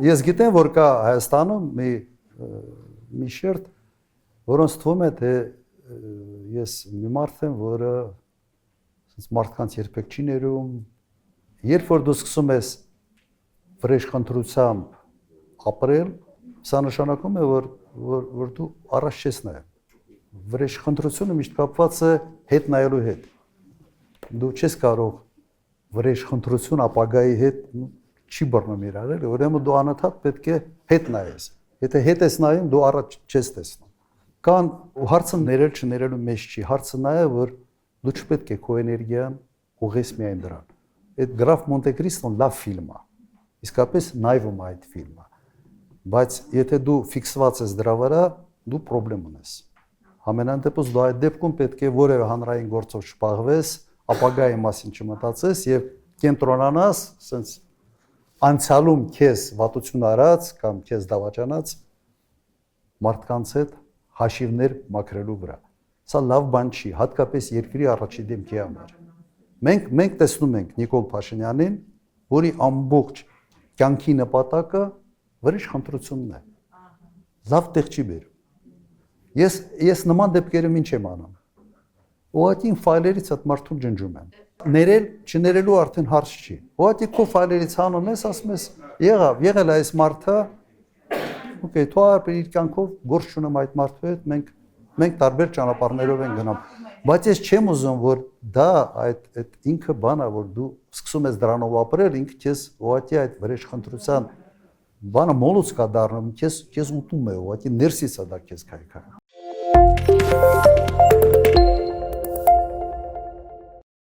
Ես գիտեմ, որ կա Հայաստանում մի շերտ, որոնց թվում է, թե ես մի մարդ եմ, որը մարդկանց երբեք չի ներում, երբ որ դու սկսում ես վրեժխնդրությամբ ապրել, սա նշանակում է, որ դու առաջ չես նայում։ Վրեժխնդրությունը միշտ կապված է հետ նայելու հետ։ Դու չես կարող վրեժխնդրություն ապագայի հետ չի բռնում իրար, ուրեմն դու անընդհատ պետք է հետ նայես։ Եթե հետ ես նայում, դու առաջ չես տեսնում։ Կան հարցը ներել չներելու մեջ չի, հարցը նա է, որ դու չպետք է քո էներգիան ուղղես միայն դրան։ Այդ Գրաֆ Մոնտե Կրիստոն լավ ֆիլմ է։ Իսկապես նայվում է այդ ֆիլմը։ Բայց եթե դու ֆիքսված ես դրա վրա, դու խնդրեմ ունես։ Համենայն դեպս դու այդ դեպքում պետք է որևէ հանրային գործով չպահվես, ապագայի մասին չմտածես եւ կենտրոնանաս, ասենց անցյալում քեզ վատություն արած կամ քեզ դավաճանած մարդկանց հետ հաշիվներ մաքրելու վրա։ Սա լավ բան չի, հատկապես երկրի առաջի դեմքի համար։ Մենք տեսնում ենք Նիկոլ Փաշինյանին, որի ամբողջ կյանքի նպատակը վրեժխնդրությունն է։ Լավ տեղ չի բերում։ Ես նման դեպքերում ինչ եմ անում։ Ուղղակի ֆայլերից այդ մարդուն ջնջում եմ։ Ներել, չներելու արդեն հարց չի։ Ուղղակի քո ֆայլերից հանում ես, ասում ես, եղել է այս մարդը, օքեյ, թող իր կյանքով գործ չունեմ այդ մարդու հետ, մենք տարբեր ճանապարհներով ենք գնում։ Բայց ես չեմ ուզում, որ դա այդ ինքը բան է, որ դու սկսում ես դրանով ապրել, ինքը քեզ ուղղակի այդ վրեժխնդրության բանը մոլուց կա դառնում, քեզ ուտում է, ուղղակի ներսից է դա քեզ քայքայում։